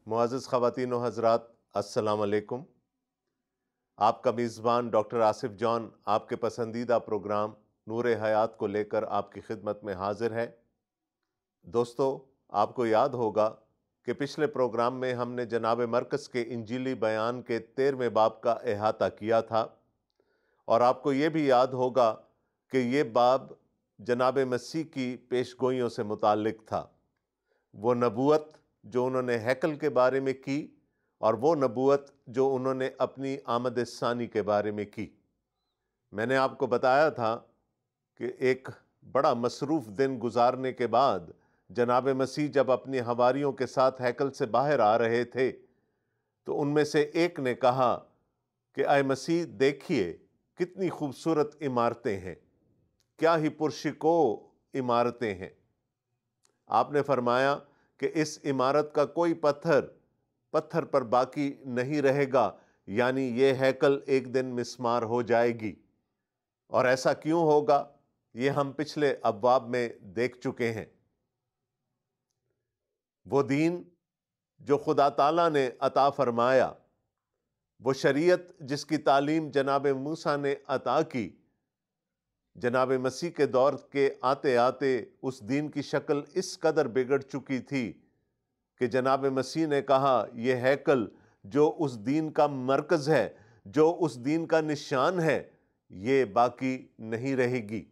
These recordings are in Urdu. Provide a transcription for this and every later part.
معزز خواتین و حضرات، السلام علیکم۔ آپ کا میزبان ڈاکٹر آصف جان آپ کے پسندیدہ پروگرام نور حیات کو لے کر آپ کی خدمت میں حاضر ہے۔ دوستو، آپ کو یاد ہوگا کہ پچھلے پروگرام میں ہم نے جناب مرقس کے انجیلی بیان کے 13ویں باب کا احاطہ کیا تھا، اور آپ کو یہ بھی یاد ہوگا کہ یہ باب جناب مسیح کی پیشگوئیوں سے متعلق تھا، وہ نبوت جو انہوں نے ہیکل کے بارے میں کی اور وہ نبوت جو انہوں نے اپنی آمد ثانی کے بارے میں کی۔ میں نے آپ کو بتایا تھا کہ ایک بڑا مصروف دن گزارنے کے بعد جناب مسیح جب اپنی حواریوں کے ساتھ ہیکل سے باہر آ رہے تھے تو ان میں سے ایک نے کہا کہ اے مسیح، دیکھیے کتنی خوبصورت عمارتیں ہیں، کیا ہی پرشکو عمارتیں ہیں۔ آپ نے فرمایا کہ اس عمارت کا کوئی پتھر پر باقی نہیں رہے گا، یعنی یہ ہیکل ایک دن مسمار ہو جائے گی۔ اور ایسا کیوں ہوگا، یہ ہم پچھلے ابواب میں دیکھ چکے ہیں۔ وہ دین جو خدا تعالیٰ نے عطا فرمایا، وہ شریعت جس کی تعلیم جناب موسیٰ نے عطا کی، جناب مسیح کے دور کے آتے آتے اس دین کی شکل اس قدر بگڑ چکی تھی کہ جناب مسیح نے کہا یہ ہیکل جو اس دین کا مرکز ہے، جو اس دین کا نشان ہے، یہ باقی نہیں رہے گی۔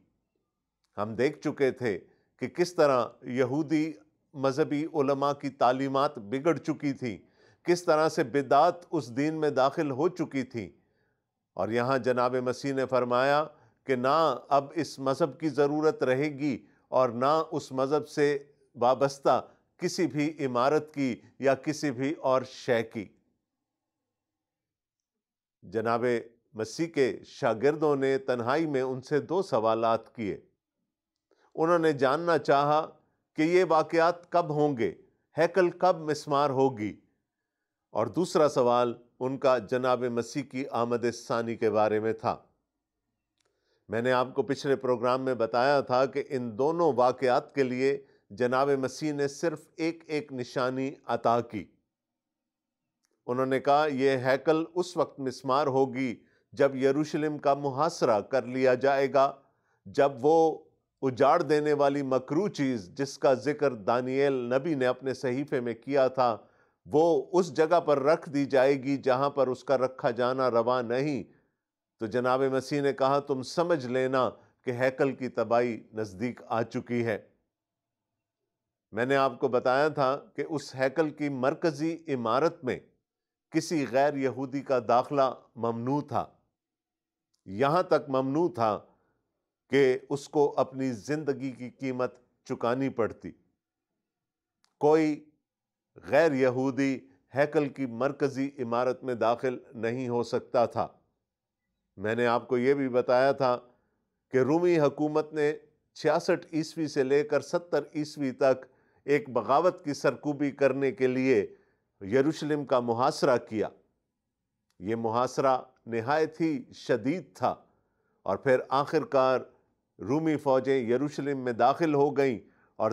ہم دیکھ چکے تھے کہ کس طرح یہودی مذہبی علماء کی تعلیمات بگڑ چکی تھی، کس طرح سے بدعات اس دین میں داخل ہو چکی تھی، اور یہاں جناب مسیح نے فرمایا کہ نہ اب اس مذہب کی ضرورت رہے گی اور نہ اس مذہب سے وابستہ کسی بھی عمارت کی یا کسی بھی اور شے کی۔ جناب مسیح کے شاگردوں نے تنہائی میں ان سے 2 سوالات کیے۔ انہوں نے جاننا چاہا کہ یہ واقعات کب ہوں گے، ہیکل کب مسمار ہوگی، اور دوسرا سوال ان کا جناب مسیح کی آمد ثانی کے بارے میں تھا۔ میں نے آپ کو پچھلے پروگرام میں بتایا تھا کہ ان دونوں واقعات کے لیے جناب مسیح نے صرف ایک نشانی عطا کی۔ انہوں نے کہا یہ ہیکل اس وقت مسمار ہوگی جب یروشلم کا محاصرہ کر لیا جائے گا، جب وہ اجاڑ دینے والی مکروہ چیز جس کا ذکر دانییل نبی نے اپنے صحیفے میں کیا تھا، وہ اس جگہ پر رکھ دی جائے گی جہاں پر اس کا رکھا جانا روا نہیں۔ تو جناب مسیح نے کہا تم سمجھ لینا کہ ہیکل کی تباہی نزدیک آ چکی ہے۔ میں نے آپ کو بتایا تھا کہ اس ہیکل کی مرکزی عمارت میں کسی غیر یہودی کا داخلہ ممنوع تھا، یہاں تک ممنوع تھا کہ اس کو اپنی زندگی کی قیمت چکانی پڑتی۔ کوئی غیر یہودی ہیکل کی مرکزی عمارت میں داخل نہیں ہو سکتا تھا۔ میں نے آپ کو یہ بھی بتایا تھا کہ رومی حکومت نے 66 عیسوی سے لے کر 70 عیسوی تک ایک بغاوت کی سرکوبی کرنے کے لیے یروشلم کا محاصرہ کیا۔ یہ محاصرہ نہایت ہی شدید تھا، اور پھر آخر کار رومی فوجیں یروشلم میں داخل ہو گئیں، اور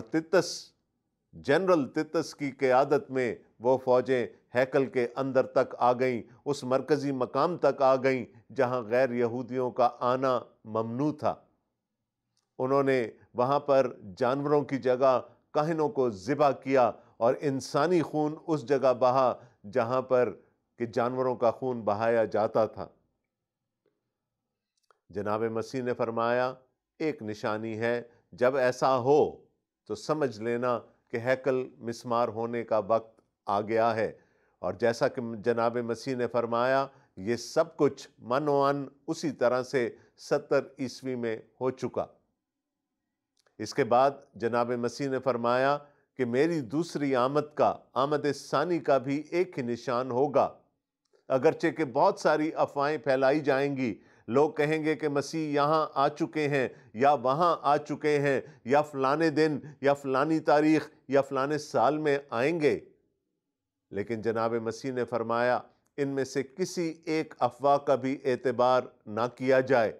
جنرل تتس کی قیادت میں وہ فوجیں ہیکل کے اندر تک آ گئیں، اس مرکزی مقام تک آ گئیں جہاں غیر یہودیوں کا آنا ممنوع تھا۔ انہوں نے وہاں پر جانوروں کی جگہ کاہنوں کو ذبح کیا اور انسانی خون اس جگہ بہا جہاں پر کہ جانوروں کا خون بہایا جاتا تھا۔ جناب مسیح نے فرمایا ایک نشانی ہے، جب ایسا ہو تو سمجھ لینا کہ ہیکل مسمار ہونے کا وقت آ گیا ہے۔ اور جیسا کہ جناب مسیح نے فرمایا یہ سب کچھ منوان اسی طرح سے 70 عیسوی میں ہو چکا۔ اس کے بعد جناب مسیح نے فرمایا کہ میری دوسری آمد ثانی کا بھی ایک ہی نشان ہوگا۔ اگرچہ کہ بہت ساری افواہیں پھیلائی جائیں گی، لوگ کہیں گے کہ مسیح یہاں آ چکے ہیں یا وہاں آ چکے ہیں، یا فلانے دن یا فلانی تاریخ یا فلانے سال میں آئیں گے، لیکن جناب مسیح نے فرمایا ان میں سے کسی ایک افواہ کا بھی اعتبار نہ کیا جائے،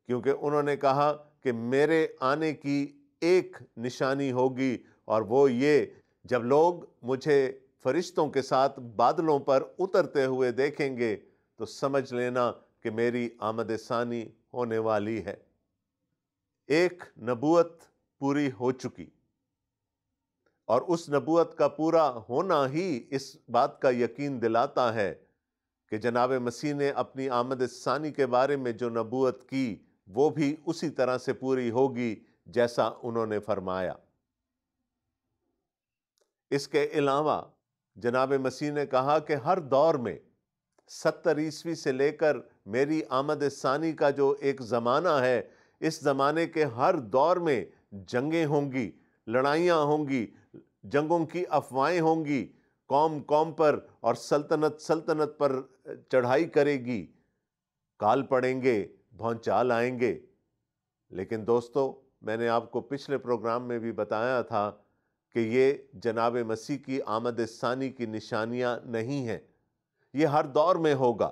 کیونکہ انہوں نے کہا کہ میرے آنے کی ایک نشانی ہوگی، اور وہ یہ جب لوگ مجھے فرشتوں کے ساتھ بادلوں پر اترتے ہوئے دیکھیں گے تو سمجھ لینا کہ میری آمد ثانی ہونے والی ہے۔ ایک نبوت پوری ہو چکی، اور اس نبوت کا پورا ہونا ہی اس بات کا یقین دلاتا ہے کہ جناب مسیح نے اپنی آمد ثانی کے بارے میں جو نبوت کی وہ بھی اسی طرح سے پوری ہوگی جیسا انہوں نے فرمایا۔ اس کے علاوہ جناب مسیح نے کہا کہ ہر دور میں 70 عیسوی سے لے کر میری آمد ثانی کا جو ایک زمانہ ہے، اس زمانے کے ہر دور میں جنگیں ہوں گی، لڑائیاں ہوں گی، جنگوں کی افواہیں ہوں گی، قوم قوم پر اور سلطنت سلطنت پر چڑھائی کرے گی، کال پڑیں گے، بھونچال آئیں گے۔ لیکن دوستو، میں نے آپ کو پچھلے پروگرام میں بھی بتایا تھا کہ یہ جناب مسیح کی آمد ثانی کی نشانیاں نہیں ہیں، یہ ہر دور میں ہوگا۔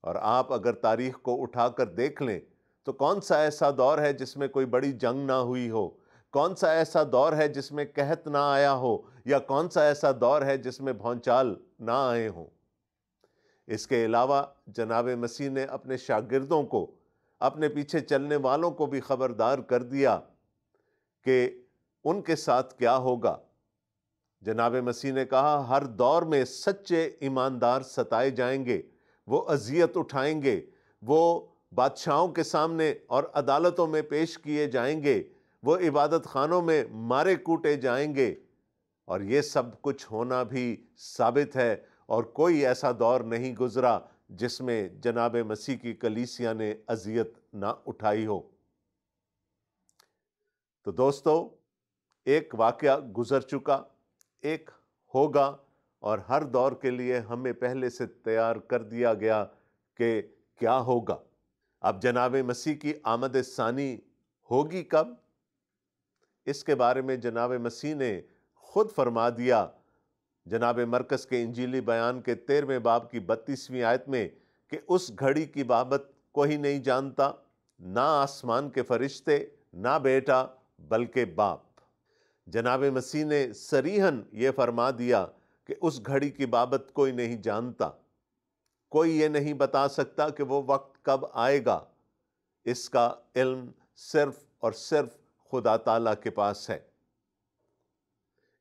اور آپ اگر تاریخ کو اٹھا کر دیکھ لیں تو کون سا ایسا دور ہے جس میں کوئی بڑی جنگ نہ ہوئی ہو؟ کون سا ایسا دور ہے جس میں قحط نہ آیا ہو؟ یا کون سا ایسا دور ہے جس میں بھونچال نہ آئے ہوں؟ اس کے علاوہ جناب مسیح نے اپنے شاگردوں کو، اپنے پیچھے چلنے والوں کو بھی خبردار کر دیا کہ ان کے ساتھ کیا ہوگا۔ جناب مسیح نے کہا ہر دور میں سچے ایماندار ستائے جائیں گے، وہ اذیت اٹھائیں گے، وہ بادشاہوں کے سامنے اور عدالتوں میں پیش کیے جائیں گے، وہ عبادت خانوں میں مارے کوٹے جائیں گے، اور یہ سب کچھ ہونا بھی ثابت ہے، اور کوئی ایسا دور نہیں گزرا جس میں جناب مسیح کی کلیسیا نے اذیت نہ اٹھائی ہو۔ تو دوستو، ایک واقعہ گزر چکا، ایک ہوگا، اور ہر دور کے لیے ہمیں پہلے سے تیار کر دیا گیا کہ کیا ہوگا۔ اب جناب مسیح کی آمد ثانی ہوگی کب؟ اس کے بارے میں جناب مسیح نے خود فرما دیا جناب مرکز کے انجیلی بیان کے 13ویں باب کی 32ویں آیت میں کہ اس گھڑی کی بابت کوئی نہیں جانتا، نہ آسمان کے فرشتے، نہ بیٹا، بلکہ باپ۔ جناب مسیح نے صریحاً یہ فرما دیا کہ اس گھڑی کی بابت کوئی نہیں جانتا، کوئی یہ نہیں بتا سکتا کہ وہ وقت کب آئے گا۔ اس کا علم صرف اور صرف خدا تعالیٰ کے پاس ہے۔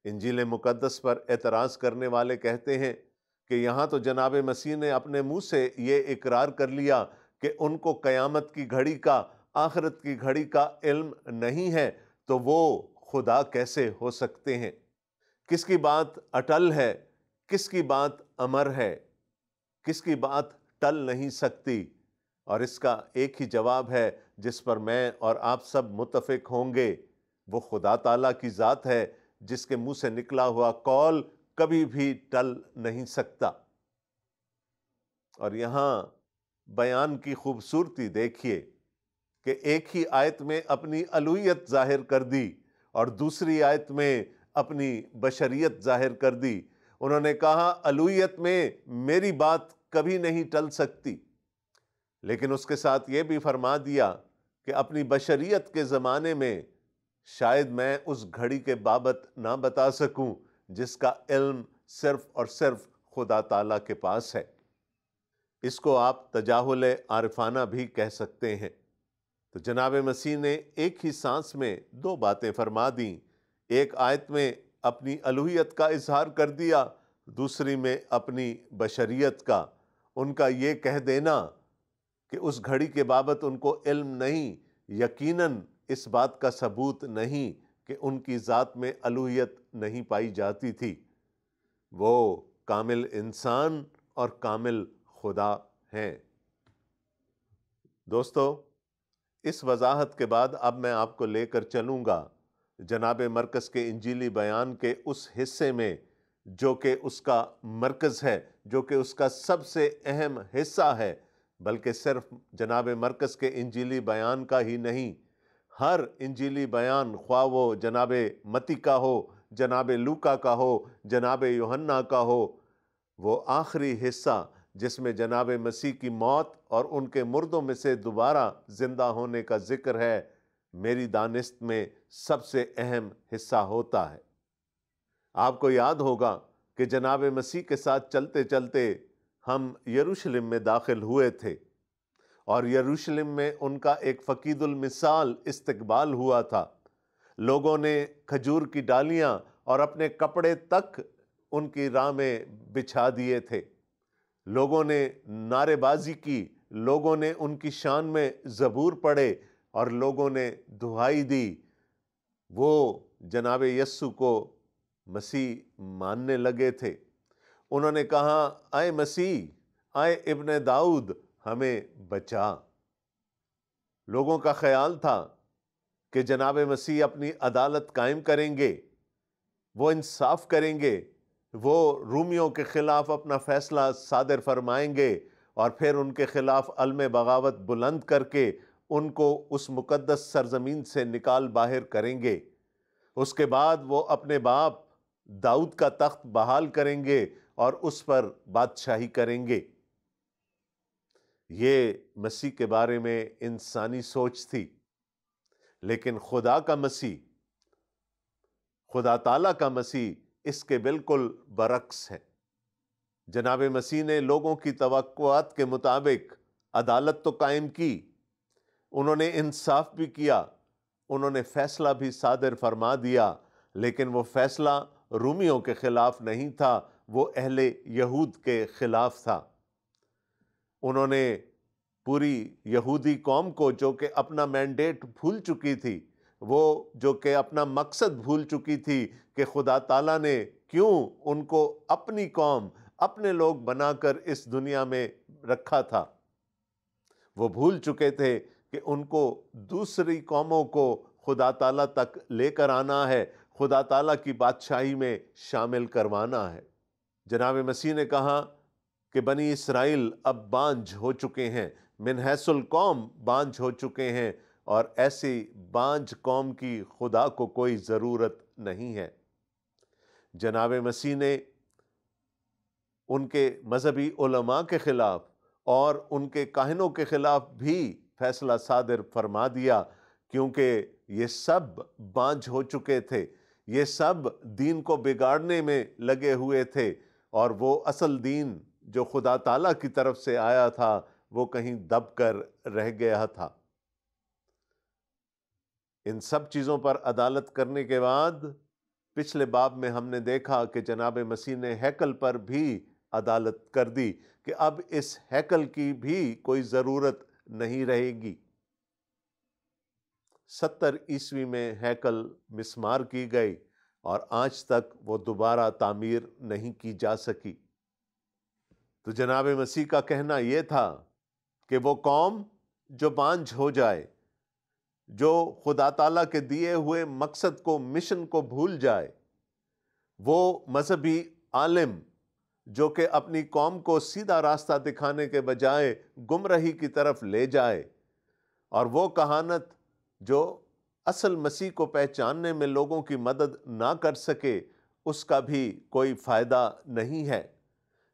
انجیل مقدس پر اعتراض کرنے والے کہتے ہیں کہ یہاں تو جناب مسیح نے اپنے منہ سے یہ اقرار کر لیا کہ ان کو قیامت کی گھڑی کا، آخرت کی گھڑی کا علم نہیں ہے، تو وہ خدا کیسے ہو سکتے ہیں؟ کس کی بات اٹل ہے، کس کی بات امر ہے، کس کی بات ٹل نہیں سکتی؟ اور اس کا ایک ہی جواب ہے جس پر میں اور آپ سب متفق ہوں گے، وہ خدا تعالیٰ کی ذات ہے جس کے منہ سے نکلا ہوا قول کبھی بھی ٹل نہیں سکتا۔ اور یہاں بیان کی خوبصورتی دیکھیے کہ ایک ہی آیت میں اپنی الوہیت ظاہر کر دی اور دوسری آیت میں اپنی بشریت ظاہر کر دی۔ انہوں نے کہا الوہیت میں میری بات کبھی نہیں ٹل سکتی، لیکن اس کے ساتھ یہ بھی فرما دیا کہ اپنی بشریت کے زمانے میں شاید میں اس گھڑی کے بابت نہ بتا سکوں جس کا علم صرف اور صرف خدا تعالیٰ کے پاس ہے۔ اس کو آپ تجاہل عارفانہ بھی کہہ سکتے ہیں۔ تو جناب مسیح نے ایک ہی سانس میں دو باتیں فرما دیں، ایک آیت میں اپنی الوہیت کا اظہار کر دیا، دوسری میں اپنی بشریت کا۔ ان کا یہ کہہ دینا کہ اس گھڑی کے بابت ان کو علم نہیں، یقیناً اس بات کا ثبوت نہیں کہ ان کی ذات میں الوہیت نہیں پائی جاتی تھی۔ وہ کامل انسان اور کامل خدا ہیں۔ دوستو، اس وضاحت کے بعد اب میں آپ کو لے کر چلوں گا جناب مرکز کے انجیلی بیان کے اس حصے میں جو کہ اس کا مرکز ہے، جو کہ اس کا سب سے اہم حصہ ہے، بلکہ صرف جناب مرکز کے انجیلی بیان کا ہی نہیں، ہر انجیلی بیان، خواہ وہ جناب متی کا ہو، جناب لوکا کا ہو، جناب یوحنا کا ہو، وہ آخری حصہ جس میں جناب مسیح کی موت اور ان کے مردوں میں سے دوبارہ زندہ ہونے کا ذکر ہے، میری دانست میں سب سے اہم حصہ ہوتا ہے۔ آپ کو یاد ہوگا کہ جناب مسیح کے ساتھ چلتے چلتے ہم یروشلم میں داخل ہوئے تھے، اور یروشلم میں ان کا ایک فقید المثال استقبال ہوا تھا۔ لوگوں نے کھجور کی ڈالیاں اور اپنے کپڑے تک ان کی راہ میں بچھا دیے تھے۔ لوگوں نے نعرے بازی کی، لوگوں نے ان کی شان میں زبور پڑھے، اور لوگوں نے دہائی دی۔ وہ جناب یسوع کو مسیح ماننے لگے تھے۔ انہوں نے کہا، اے مسیح، اے ابن داؤد، ہمیں بچا۔ لوگوں کا خیال تھا کہ جناب مسیح اپنی عدالت قائم کریں گے، وہ انصاف کریں گے، وہ رومیوں کے خلاف اپنا فیصلہ صادر فرمائیں گے، اور پھر ان کے خلاف علم بغاوت بلند کر کے ان کو اس مقدس سرزمین سے نکال باہر کریں گے۔ اس کے بعد وہ اپنے باپ داؤد کا تخت بحال کریں گے اور اس پر بادشاہی کریں گے۔ یہ مسیح کے بارے میں انسانی سوچ تھی، لیکن خدا کا مسیح، خدا تعالیٰ کا مسیح اس کے بالکل برعکس ہے۔ جناب مسیح نے لوگوں کی توقعات کے مطابق عدالت تو قائم کی، انہوں نے انصاف بھی کیا، انہوں نے فیصلہ بھی صادر فرما دیا، لیکن وہ فیصلہ رومیوں کے خلاف نہیں تھا، وہ اہل یہود کے خلاف تھا۔ انہوں نے پوری یہودی قوم کو، جو کہ اپنا مینڈیٹ بھول چکی تھی، وہ جو کہ اپنا مقصد بھول چکی تھی کہ خدا تعالیٰ نے کیوں ان کو اپنی قوم، اپنے لوگ بنا کر اس دنیا میں رکھا تھا، وہ بھول چکے تھے کہ ان کو دوسری قوموں کو خدا تعالیٰ تک لے کر آنا ہے، خدا تعالیٰ کی بادشاہی میں شامل کروانا ہے۔ جناب مسیح نے کہا کہ بنی اسرائیل اب بانجھ ہو چکے ہیں، من حیث القوم بانجھ ہو چکے ہیں، اور ایسی بانجھ قوم کی خدا کو کوئی ضرورت نہیں ہے۔ جناب مسیح نے ان کے مذہبی علماء کے خلاف اور ان کے کاہنوں کے خلاف بھی فیصلہ صادر فرما دیا، کیونکہ یہ سب بانجھ ہو چکے تھے، یہ سب دین کو بگاڑنے میں لگے ہوئے تھے، اور وہ اصل دین جو خدا تعالیٰ کی طرف سے آیا تھا وہ کہیں دب کر رہ گیا تھا۔ ان سب چیزوں پر عدالت کرنے کے بعد پچھلے باب میں ہم نے دیکھا کہ جناب مسیح نے ہیکل پر بھی عدالت کر دی کہ اب اس ہیکل کی بھی کوئی ضرورت نہیں رہے گی۔ 70 عیسوی میں ہیکل مسمار کی گئی اور آج تک وہ دوبارہ تعمیر نہیں کی جا سکی۔ تو جناب مسیح کا کہنا یہ تھا کہ وہ قوم جو بانجھ ہو جائے، جو خدا تعالیٰ کے دیے ہوئے مقصد کو، مشن کو بھول جائے، وہ مذہبی عالم جو کہ اپنی قوم کو سیدھا راستہ دکھانے کے بجائے گمراہی کی طرف لے جائے، اور وہ کہانت جو اصل مسیح کو پہچاننے میں لوگوں کی مدد نہ کر سکے، اس کا بھی کوئی فائدہ نہیں ہے۔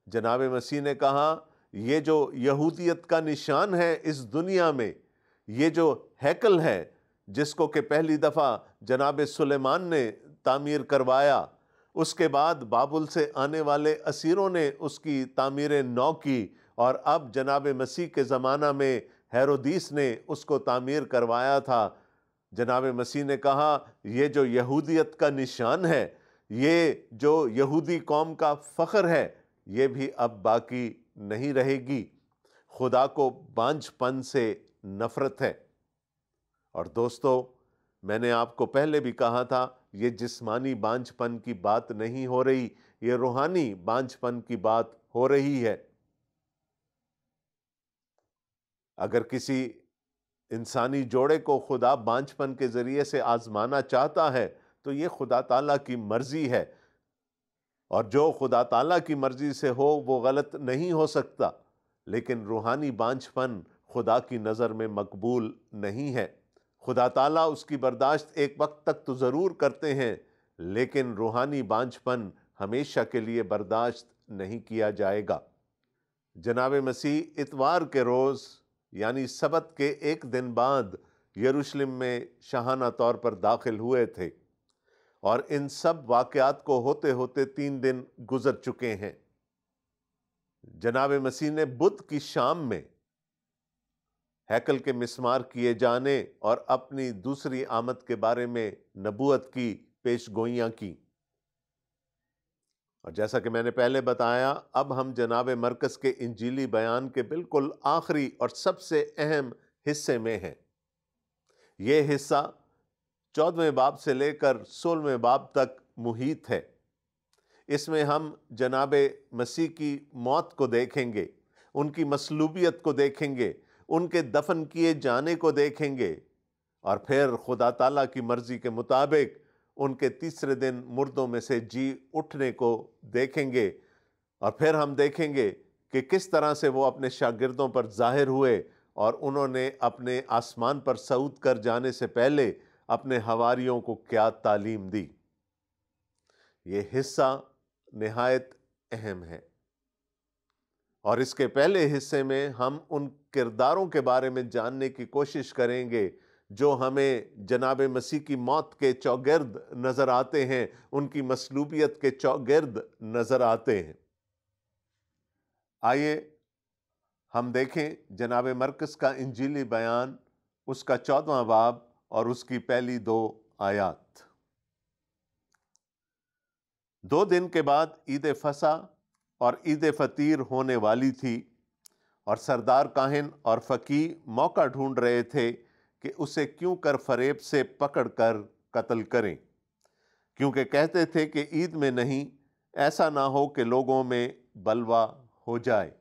جناب مسیح نے کہا، یہ جو یہودیت کا نشان ہے اس دنیا میں، یہ جو ہیکل ہے جس کو کہ پہلی دفعہ جناب سلیمان نے تعمیر کروایا، اس کے بعد بابل سے آنے والے اسیروں نے اس کی تعمیر نو کی، اور اب جناب مسیح کے زمانہ میں ہیرودیس نے اس کو تعمیر کروایا تھا۔ جناب مسیح نے کہا، یہ جو یہودیت کا نشان ہے، یہ جو یہودی قوم کا فخر ہے، یہ بھی اب باقی نہیں رہے گی۔ خدا کو بانجھ پن سے نفرت ہے۔ اور دوستو، میں نے آپ کو پہلے بھی کہا تھا، یہ جسمانی بانجھ پن کی بات نہیں ہو رہی، یہ روحانی بانجھ پن کی بات ہو رہی ہے۔ اگر کسی انسانی جوڑے کو خدا بانجھ پن کے ذریعے سے آزمانا چاہتا ہے تو یہ خدا تعالیٰ کی مرضی ہے، اور جو خدا تعالیٰ کی مرضی سے ہو وہ غلط نہیں ہو سکتا، لیکن روحانی بانجھ پن خدا کی نظر میں مقبول نہیں ہے۔ خدا تعالیٰ اس کی برداشت ایک وقت تک تو ضرور کرتے ہیں، لیکن روحانی بانجھ پن ہمیشہ کے لیے برداشت نہیں کیا جائے گا۔ جناب مسیح اتوار کے روز یعنی سبت کے ایک دن بعد یروشلم میں شاہانہ طور پر داخل ہوئے تھے، اور ان سب واقعات کو ہوتے ہوتے 3 دن گزر چکے ہیں۔ جناب مسیح نے بدھ کی شام میں ہیکل کے مسمار کیے جانے اور اپنی دوسری آمد کے بارے میں نبوت کی پیش گوئیاں کی، اور جیسا کہ میں نے پہلے بتایا، اب ہم جناب مرقس کے انجیلی بیان کے بالکل آخری اور سب سے اہم حصے میں ہیں۔ یہ حصہ 14ویں باب سے لے کر 16ویں باب تک محیط ہے۔ اس میں ہم جناب مسیح کی موت کو دیکھیں گے، ان کی مصلوبیت کو دیکھیں گے، ان کے دفن کیے جانے کو دیکھیں گے، اور پھر خدا تعالیٰ کی مرضی کے مطابق ان کے تیسرے دن مردوں میں سے جی اٹھنے کو دیکھیں گے، اور پھر ہم دیکھیں گے کہ کس طرح سے وہ اپنے شاگردوں پر ظاہر ہوئے اور انہوں نے اپنے آسمان پر صعود کر جانے سے پہلے اپنے حواریوں کو کیا تعلیم دی۔ یہ حصہ نہایت اہم ہے، اور اس کے پہلے حصے میں ہم ان کرداروں کے بارے میں جاننے کی کوشش کریں گے جو ہمیں جناب مسیح کی موت کے چوگرد نظر آتے ہیں، ان کی مصلوبیت کے چوگرد نظر آتے ہیں۔ آئیے ہم دیکھیں جناب مرقس کا انجیلی بیان، اس کا 14واں باب اور اس کی پہلی 2 آیات۔ 2 دن کے بعد عید فصح اور عید فطیر ہونے والی تھی، اور سردار کاہن اور فقیہ موقع ڈھونڈ رہے تھے کہ اسے کیوں کر فریب سے پکڑ کر قتل کریں، کیونکہ کہتے تھے کہ عید میں نہیں، ایسا نہ ہو کہ لوگوں میں بلوا ہو جائے۔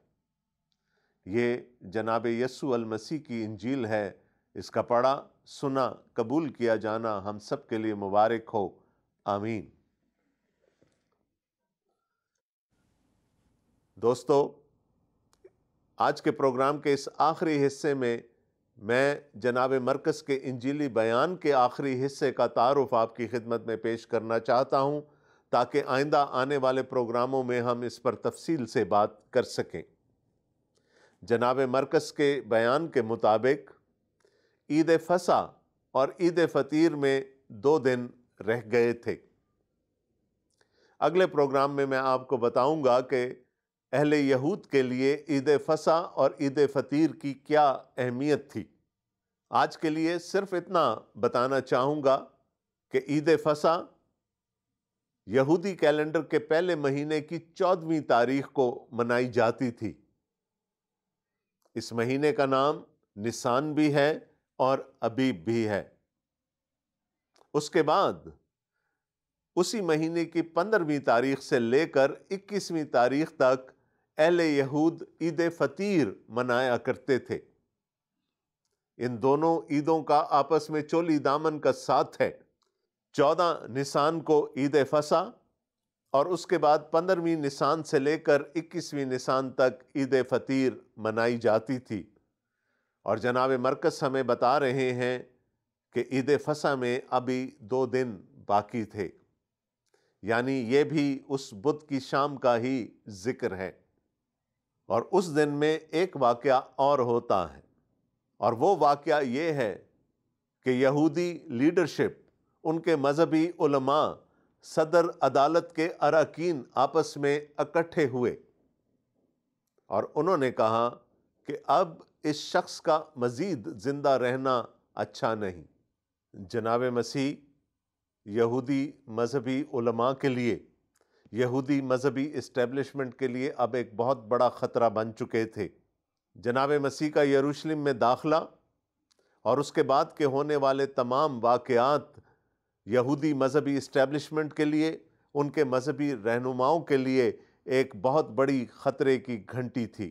یہ جناب یسوع المسیح کی انجیل ہے۔ اس کا پڑھا، سنا، قبول کیا جانا ہم سب کے لیے مبارک ہو، آمین۔ دوستو، آج کے پروگرام کے اس آخری حصے میں میں جناب مرقس کے انجیلی بیان کے آخری حصے کا تعارف آپ کی خدمت میں پیش کرنا چاہتا ہوں، تاکہ آئندہ آنے والے پروگراموں میں ہم اس پر تفصیل سے بات کر سکیں۔ جناب مرقس کے بیان کے مطابق عید فصح اور عید فطیر میں 2 دن رہ گئے تھے۔ اگلے پروگرام میں آپ کو بتاؤں گا کہ اہل یہود کے لیے عید فصح اور عید فطیر کی کیا اہمیت تھی۔ آج کے لیے صرف اتنا بتانا چاہوں گا کہ عید فصح یہودی کیلنڈر کے پہلے مہینے کی 14ویں تاریخ کو منائی جاتی تھی۔ اس مہینے کا نام نسان بھی ہے اور ابیب بھی ہے۔ اس کے بعد اسی مہینے کی 15ویں تاریخ سے لے کر 21ویں تاریخ تک اہل یہود عید فطیر منایا کرتے تھے۔ ان دونوں عیدوں کا آپس میں چولی دامن کا ساتھ ہے۔ 14 نسان کو عید فصح اور اس کے بعد 15ویں نسان سے لے کر 21ویں نسان تک عید فطیر منائی جاتی تھی، اور جناب مرقس ہمیں بتا رہے ہیں کہ عید فصح میں ابھی 2 دن باقی تھے، یعنی یہ بھی اس بدھ کی شام کا ہی ذکر ہے۔ اور اس دن میں ایک واقعہ اور ہوتا ہے، اور وہ واقعہ یہ ہے کہ یہودی لیڈرشپ، ان کے مذہبی علماء، صدر عدالت کے اراکین آپس میں اکٹھے ہوئے، اور انہوں نے کہا کہ اب اس شخص کا مزید زندہ رہنا اچھا نہیں۔ جناب مسیح یہودی مذہبی علماء کے لیے، یہودی مذہبی اسٹیبلشمنٹ کے لیے اب ایک بہت بڑا خطرہ بن چکے تھے۔ جناب مسیح کا یروشلم میں داخلہ اور اس کے بعد کے ہونے والے تمام واقعات یہودی مذہبی اسٹیبلشمنٹ کے لیے، ان کے مذہبی رہنماؤں کے لیے ایک بہت بڑی خطرے کی گھنٹی تھی۔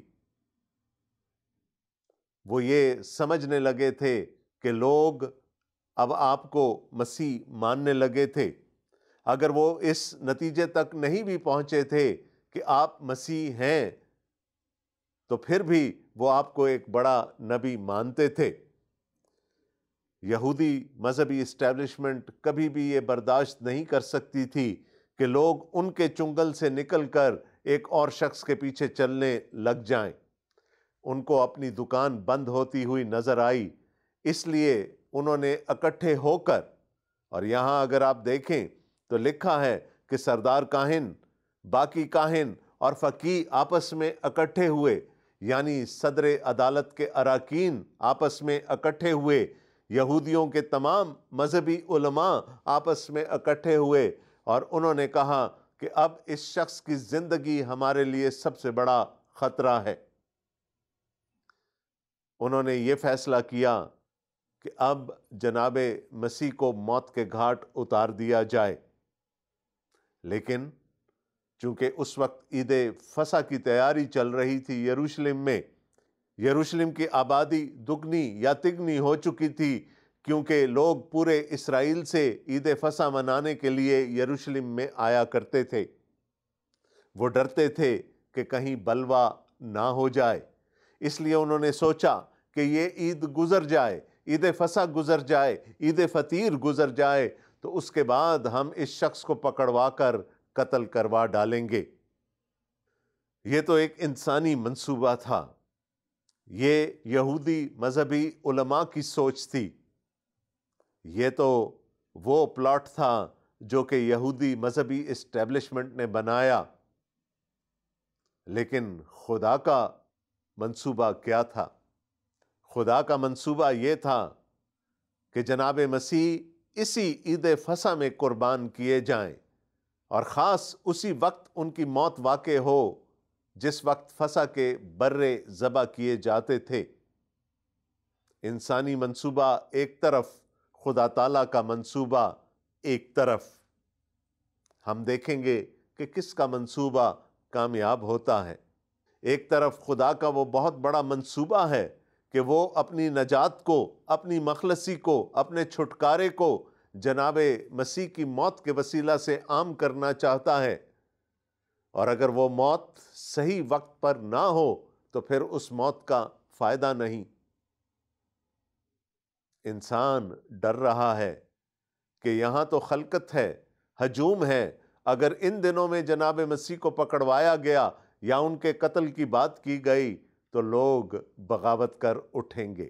وہ یہ سمجھنے لگے تھے کہ لوگ اب آپ کو مسیح ماننے لگے تھے۔ اگر وہ اس نتیجے تک نہیں بھی پہنچے تھے کہ آپ مسیح ہیں، تو پھر بھی وہ آپ کو ایک بڑا نبی مانتے تھے۔ یہودی مذہبی اسٹیبلشمنٹ کبھی بھی یہ برداشت نہیں کر سکتی تھی کہ لوگ ان کے چنگل سے نکل کر ایک اور شخص کے پیچھے چلنے لگ جائیں۔ ان کو اپنی دکان بند ہوتی ہوئی نظر آئی، اس لیے انہوں نے اکٹھے ہو کر، اور یہاں اگر آپ دیکھیں تو لکھا ہے کہ سردار کاہن، باقی کاہن اور فقیہ آپس میں اکٹھے ہوئے، یعنی صدر عدالت کے اراکین آپس میں اکٹھے ہوئے، یہودیوں کے تمام مذہبی علماء آپس میں اکٹھے ہوئے، اور انہوں نے کہا کہ اب اس شخص کی زندگی ہمارے لیے سب سے بڑا خطرہ ہے۔ انہوں نے یہ فیصلہ کیا کہ اب جناب مسیح کو موت کے گھاٹ اتار دیا جائے۔ لیکن چونکہ اس وقت عید فصح کی تیاری چل رہی تھی یروشلم میں، یروشلم کی آبادی دگنی یا تگنی ہو چکی تھی، کیونکہ لوگ پورے اسرائیل سے عید فصح منانے کے لیے یروشلم میں آیا کرتے تھے۔ وہ ڈرتے تھے کہ کہیں بلوا نہ ہو جائے، اس لیے انہوں نے سوچا کہ یہ عید گزر جائے، عید فصح گزر جائے، عید فطیر گزر جائے، تو اس کے بعد ہم اس شخص کو پکڑوا کر قتل کروا ڈالیں گے۔ یہ تو ایک انسانی منصوبہ تھا، یہ یہودی مذہبی علماء کی سوچ تھی، یہ تو وہ پلاٹ تھا جو کہ یہودی مذہبی اسٹیبلشمنٹ نے بنایا۔ لیکن خدا کا منصوبہ کیا تھا؟ خدا کا منصوبہ یہ تھا کہ جناب مسیح اسی عید فصح میں قربان کیے جائیں، اور خاص اسی وقت ان کی موت واقع ہو جس وقت فصح کے برے ذبح کیے جاتے تھے۔ انسانی منصوبہ ایک طرف، خدا تعالیٰ کا منصوبہ ایک طرف۔ ہم دیکھیں گے کہ کس کا منصوبہ کامیاب ہوتا ہے۔ ایک طرف خدا کا وہ بہت بڑا منصوبہ ہے کہ وہ اپنی نجات کو، اپنی مخلصی کو، اپنے چھٹکارے کو جناب مسیح کی موت کے وسیلہ سے عام کرنا چاہتا ہے، اور اگر وہ موت صحیح وقت پر نہ ہو تو پھر اس موت کا فائدہ نہیں۔ انسان ڈر رہا ہے کہ یہاں تو خلقت ہے، ہجوم ہے، اگر ان دنوں میں جناب مسیح کو پکڑوایا گیا یا ان کے قتل کی بات کی گئی تو لوگ بغاوت کر اٹھیں گے۔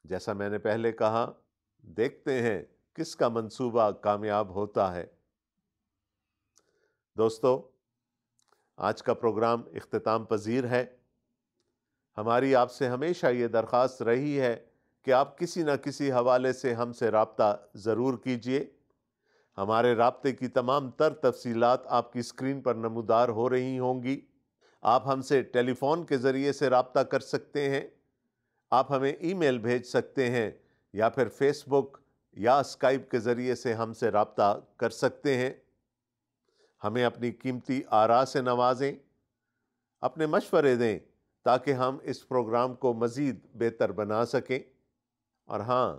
جیسا میں نے پہلے کہا، دیکھتے ہیں کس کا منصوبہ کامیاب ہوتا ہے۔ دوستو، آج کا پروگرام اختتام پذیر ہے۔ ہماری آپ سے ہمیشہ یہ درخواست رہی ہے کہ آپ کسی نہ کسی حوالے سے ہم سے رابطہ ضرور کیجئے۔ ہمارے رابطے کی تمام تر تفصیلات آپ کی اسکرین پر نمودار ہو رہی ہوں گی۔ آپ ہم سے ٹیلی فون کے ذریعے سے رابطہ کر سکتے ہیں، آپ ہمیں ای میل بھیج سکتے ہیں، یا پھر فیس بک یا اسکائپ کے ذریعے سے ہم سے رابطہ کر سکتے ہیں۔ ہمیں اپنی قیمتی آراء سے نوازیں، اپنے مشورے دیں تاکہ ہم اس پروگرام کو مزید بہتر بنا سکیں۔ اور ہاں،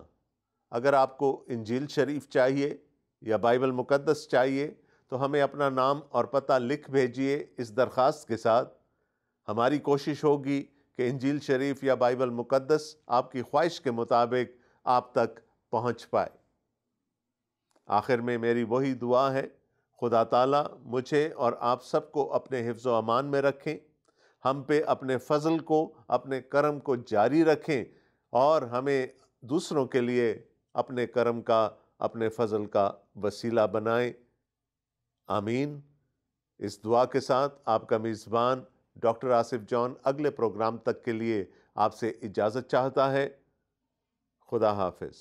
اگر آپ کو انجیل شریف چاہیے یا بائبل مقدس چاہیے تو ہمیں اپنا نام اور پتہ لکھ بھیجیے اس درخواست کے ساتھ۔ ہماری کوشش ہوگی کہ انجیل شریف یا بائبل مقدس آپ کی خواہش کے مطابق آپ تک پہنچ پائے۔ آخر میں میری وہی دعا ہے، خدا تعالیٰ مجھے اور آپ سب کو اپنے حفظ و امان میں رکھیں، ہم پہ اپنے فضل کو، اپنے کرم کو جاری رکھیں، اور ہمیں دوسروں کے لیے اپنے کرم کا، اپنے فضل کا وسیلہ بنائیں۔ آمین۔ اس دعا کے ساتھ آپ کا میزبان ڈاکٹر آصف جان اگلے پروگرام تک کے لیے آپ سے اجازت چاہتا ہے۔ خدا حافظ۔